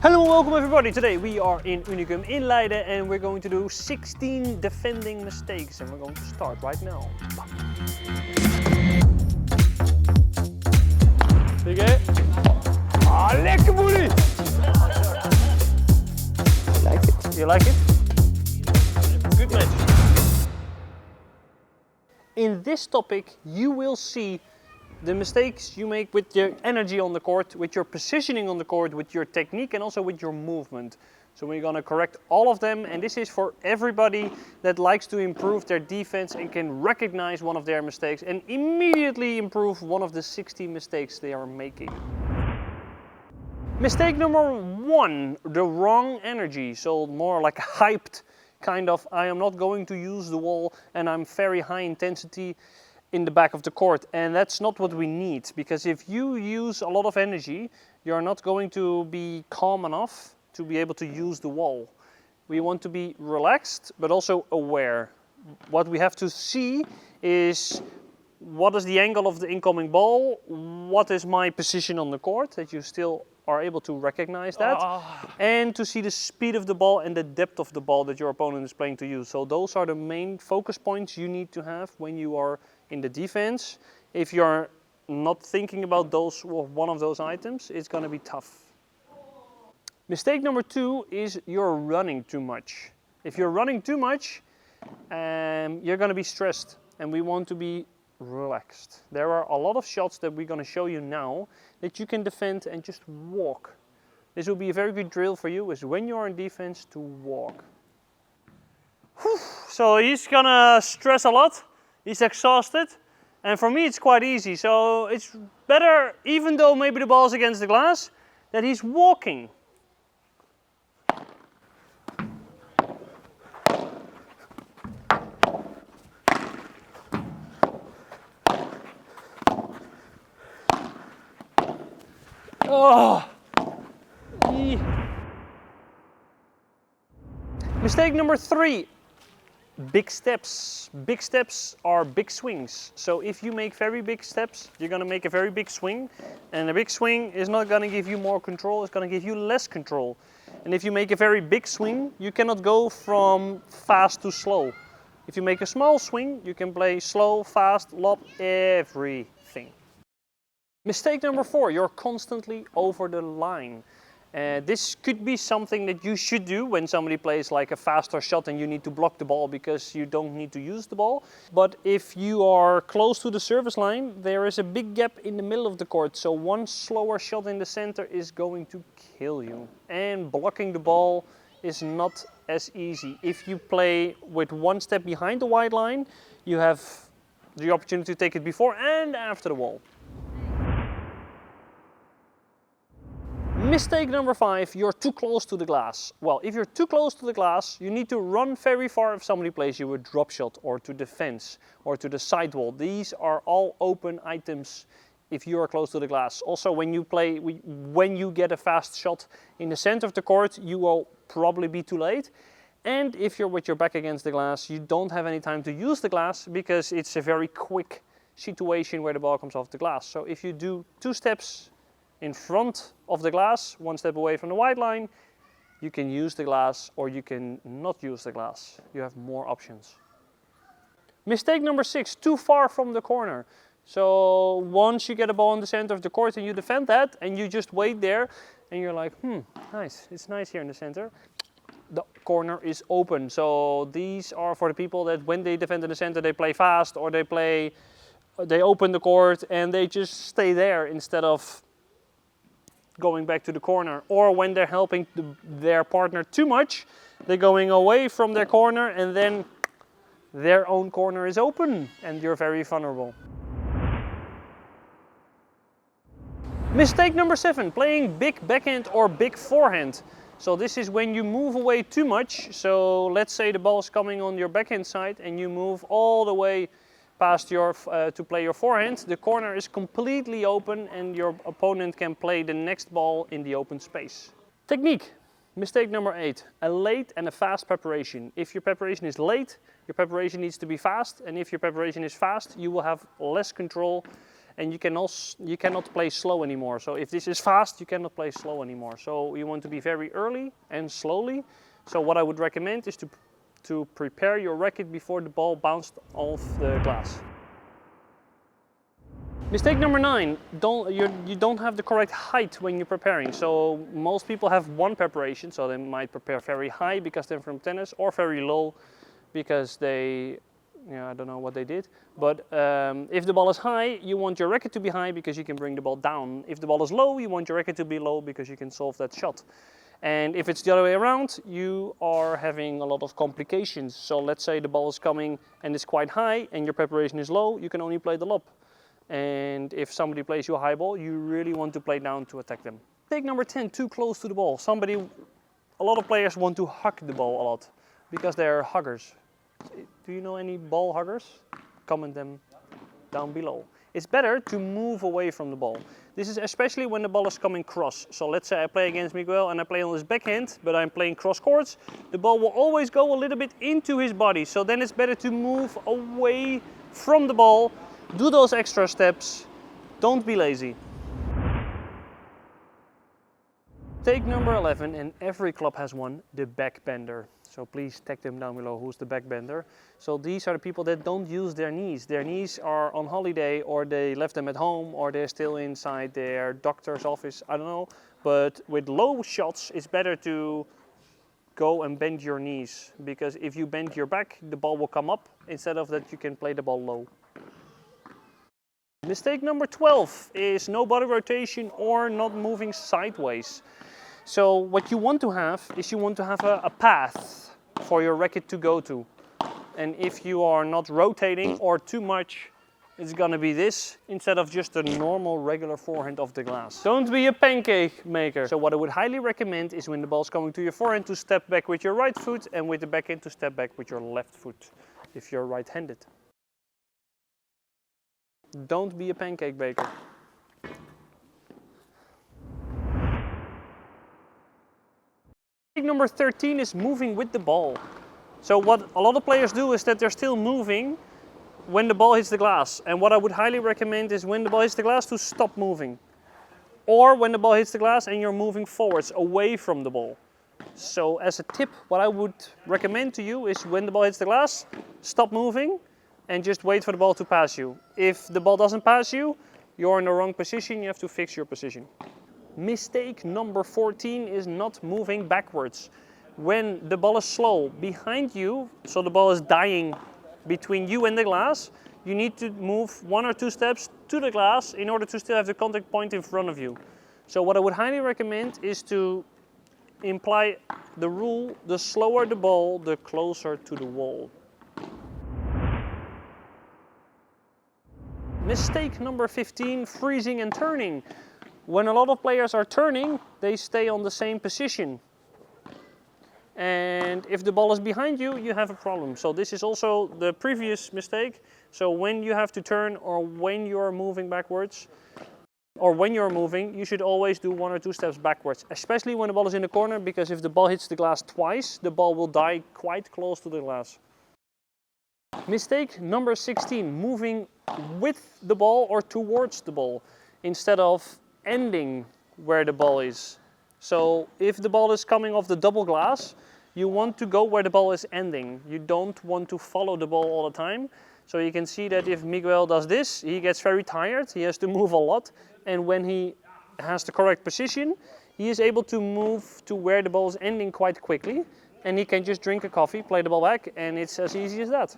Hello and welcome everybody. Today we are in Unicum in Leiden and we're going to do 16 defending mistakes and we're going to start right now. Oké. Ah, lekker boelie! I like it. You like it? Good match. In this topic you will see the mistakes you make with your energy on the court, with your positioning on the court, with your technique and also with your movement. So we're going to correct all of them, and this is for everybody that likes to improve their defense and can recognize one of their mistakes and immediately improve one of the 60 mistakes they are making. Mistake number 1, the wrong energy. So more like hyped kind of, I am not going to use the wall and I'm very high intensity in the back of the court, and that's not what we need, because if you use a lot of energy you're not going to be calm enough to be able to use the wall. We want to be relaxed but also aware. What we have to see is what is the angle of the incoming ball, what is my position on the court, that you still are able to recognize that, and to see the speed of the ball and the depth of the ball that your opponent is playing to you. So those are the main focus points you need to have when you are in the defense. If you're not thinking about those or one of those items, it's going to be tough. Mistake number 2 is you're running too much. If you're running too much, you're going to be stressed, and we want to be relaxed. There are a lot of shots that we're going to show you now that you can defend and just walk. This will be a very good drill for you, is when you're in defense to walk. Whew. So he's going to stress a lot. He's exhausted, and for me it's quite easy. So it's better, even though maybe the ball's against the glass, that he's walking. Oh. Mistake number 3. Big steps. Big steps are big swings. So if you make very big steps, you're going to make a very big swing. And a big swing is not going to give you more control, it's going to give you less control. And if you make a very big swing, you cannot go from fast to slow. If you make a small swing, you can play slow, fast, lob, everything. Mistake number 4, you're constantly over the line. This could be something that you should do when somebody plays like a faster shot and you need to block the ball because you don't need to use the ball. But if you are close to the service line, there is a big gap in the middle of the court. So one slower shot in the center is going to kill you. And blocking the ball is not as easy. If you play with one step behind the white line, you have the opportunity to take it before and after the wall. Mistake number 5, you're too close to the glass. Well, if you're too close to the glass, you need to run very far if somebody plays you a drop shot or to the fence or to the sidewall. These are all open items if you are close to the glass. Also, when you get a fast shot in the center of the court, you will probably be too late. And if you're with your back against the glass, you don't have any time to use the glass because it's a very quick situation where the ball comes off the glass. So if you do 2 steps in front of the glass, 1 step away from the white line, you can use the glass or you can not use the glass. You have more options. Mistake number 6, too far from the corner. So once you get a ball in the center of the court and you defend that and you just wait there and you're like, nice, it's nice here in the center. The corner is open. So these are for the people that when they defend in the center they play fast, or they open the court and they just stay there instead of going back to the corner. Or when they're helping their partner too much, they're going away from their corner and then their own corner is open and you're very vulnerable. Mistake number 7, playing big backhand or big forehand. So this is when you move away too much. So let's say the ball is coming on your backhand side and you move all the way past to play your forehand. The corner is completely open and your opponent can play the next ball in the open space. Technique. Mistake number 8, a late and a fast preparation. If your preparation is late, your preparation needs to be fast, and if your preparation is fast, you will have less control and you cannot play slow anymore. So if this is fast, you cannot play slow anymore. So you want to be very early and slowly. So what I would recommend is to prepare your racket before the ball bounced off the glass. Mistake number 9, you don't have the correct height when you're preparing. So most people have one preparation, so they might prepare very high because they're from tennis, or very low because they, I don't know what they did. But if the ball is high, you want your racket to be high because you can bring the ball down. If the ball is low, you want your racket to be low because you can solve that shot. And if it's the other way around, you are having a lot of complications. So let's say the ball is coming and it's quite high and your preparation is low, you can only play the lob. And if somebody plays you a high ball, you really want to play down to attack them. Mistake number 10, too close to the ball. A lot of players want to hug the ball a lot because they're huggers. Do you know any ball huggers? Comment them down below. It's better to move away from the ball. This is especially when the ball is coming cross. So let's say I play against Miguel and I play on his backhand, but I'm playing cross courts. The ball will always go a little bit into his body. So then it's better to move away from the ball. Do those extra steps. Don't be lazy. Mistake number 11, and every club has one, the backbender. So please tag them down below who's the backbender. So these are the people that don't use their knees. Their knees are on holiday, or they left them at home, or they're still inside their doctor's office, I don't know. But with low shots, it's better to go and bend your knees, because if you bend your back, the ball will come up instead of that you can play the ball low. Mistake number 12 is no body rotation or not moving sideways. So what you want to have is a path for your racket to go to. And if you are not rotating or too much, it's gonna be this instead of just a normal regular forehand off the glass. Don't be a pancake maker. So what I would highly recommend is when the ball's coming to your forehand to step back with your right foot, and with the backhand to step back with your left foot if you're right-handed. Don't be a pancake baker. Mistake number 13 is moving with the ball. So what a lot of players do is that they're still moving when the ball hits the glass. And what I would highly recommend is when the ball hits the glass to stop moving. Or when the ball hits the glass and you're moving forwards away from the ball. So as a tip, what I would recommend to you is when the ball hits the glass, stop moving and just wait for the ball to pass you. If the ball doesn't pass you, you're in the wrong position, you have to fix your position. Mistake number 14 is not moving backwards. When the ball is slow behind you, so the ball is dying between you and the glass, you need to move 1 or 2 steps to the glass in order to still have the contact point in front of you. So what I would highly recommend is to imply the rule, the slower the ball, the closer to the wall. Mistake number 15, freezing and turning. When a lot of players are turning, they stay on the same position. And if the ball is behind you, you have a problem. So this is also the previous mistake. So when you have to turn, or when you're moving backwards, or when you're moving, you should always do 1 or 2 steps backwards. Especially when the ball is in the corner, because if the ball hits the glass twice, the ball will die quite close to the glass. Mistake number 16, moving with the ball or towards the ball instead of ending where the ball is. So if the ball is coming off the double glass, you want to go where the ball is ending. You don't want to follow the ball all the time. So you can see that if Miguel does this, he gets very tired, he has to move a lot, and when he has the correct position, he is able to move to where the ball is ending quite quickly, and he can just drink a coffee, play the ball back, and it's as easy as that.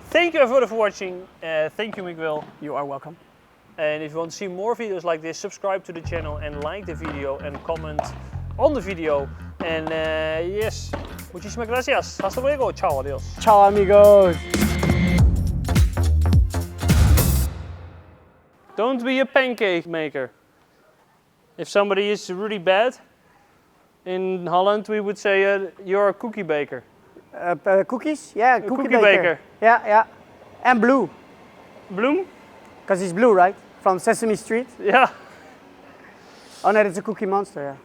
Thank you everybody for watching. Thank you, Miguel. You are welcome. And if you want to see more videos like this, subscribe to the channel and like the video and comment on the video. And yes, muchísimas gracias. Hasta luego. Ciao, adiós. Ciao, amigos. Don't be a pancake maker. If somebody is really bad, in Holland we would say you're a cookie baker. Cookies? Yeah, cookie baker. Yeah, yeah. And blue. Bloem? Because he's blue, right? From Sesame Street. Yeah. Oh no, it's a Cookie Monster, yeah.